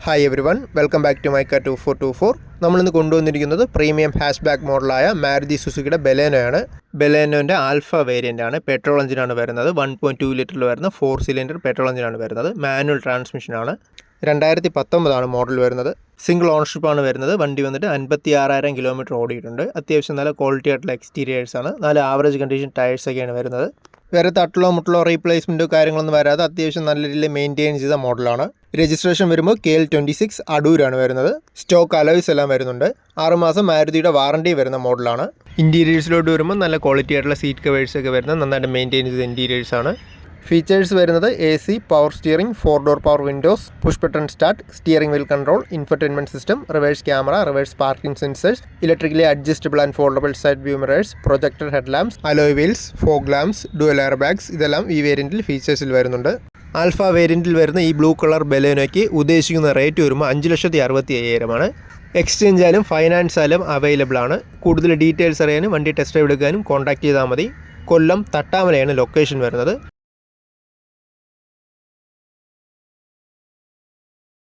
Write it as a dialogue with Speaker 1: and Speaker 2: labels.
Speaker 1: Hi everyone, welcome back to my car 2424. നമ്മളിന്ന് കൊണ്ടുവന്നിരിക്കുന്നത് premium hatchback മോഡലായ മാരുതി സുസുക്കിയുടെ ബലേനോയാണ്. ബലേനോൻ്റെ ആൽഫ വേരിയൻ്റ് ആണ്. പെട്രോൾ എഞ്ചിനാണ് വരുന്നത്. 1.2 ലിറ്ററിൽ വരുന്ന 4 സിലിണ്ടർ പെട്രോൾ എഞ്ചിനാണ് വരുന്നത്. മാനുവൽ ട്രാൻസ്മിഷനാണ്. 2019 മോഡൽ വരുന്നത്. സിംഗിൾ ഓണർഷിപ്പാണ് വരുന്നത്. വണ്ടി വന്നിട്ട് 56,000 കിലോമീറ്റർ ഓടിയിട്ടുണ്ട്. അത്യാവശ്യം നല്ല ക്വാളിറ്റി ആയിട്ടുള്ള എക്സ്റ്റീരിയേഴ്സാണ്. നല്ല ആവറേജ് കണ്ടീഷൻ ടയേഴ്സൊക്കെയാണ് വരുന്നത്. വേറെ തട്ടിലോ മുട്ടിലോ റീപ്ലേസ്മെൻറ്റോ കാര്യങ്ങളൊന്നും വരാതെ അത്യാവശ്യം നല്ല രീതിയിൽ മെയിൻറ്റെയിൻ ചെയ്ത മോഡലാണ്. രജിസ്ട്രേഷൻ വരുമ്പോൾ KL26 അടൂരാണ് വരുന്നത്. സ്റ്റോക്ക് അലോയ്സ് എല്ലാം വരുന്നുണ്ട്. 6 മാസം മാരുതിയുടെ വാറണ്ടി വരുന്ന മോഡലാണ്. ഇൻറ്റീരിയേഴ്സിലോട്ട് വരുമ്പോൾ നല്ല ക്വാളിറ്റി ആയിട്ടുള്ള സീറ്റ് കവേഴ്സൊക്കെ വരുന്നത് നന്നായിട്ട് മെയിൻറ്റെയിൻ ചെയ്ത ഇൻറ്റീരിയേഴ്സാണ്. ഫീച്ചേഴ്സ് വരുന്നത് AC, power steering, 4 door power Windows, push button start, steering wheel control, infotainment system, reverse camera, reverse parking sensors, electrically adjustable and foldable side view mirrors, projector head lamps, alloy wheels, fog lamps, dual air bags ഇതെല്ലാം ഈ വേരിയൻറ്റിൽ ഫീച്ചേഴ്സിൽ വരുന്നുണ്ട്. Alpha വേരിയൻറ്റിൽ വരുന്ന ഈ blue colour ബലേനോയ്ക്ക് ഉദ്ദേശിക്കുന്ന rate വരുമ്പോൾ 5,65,000 exchange ആയാലും finance ആയാലും available ആണ്. കൂടുതൽ ഡീറ്റെയിൽസ് അറിയാനും വണ്ടി ടെസ്റ്റ് ഡ്രൈവ് എടുക്കാനും കോൺടാക്ട് ചെയ്താൽ മതി. കൊല്ലം തട്ടാമലയാണ് ലൊക്കേഷൻ വരുന്നത്.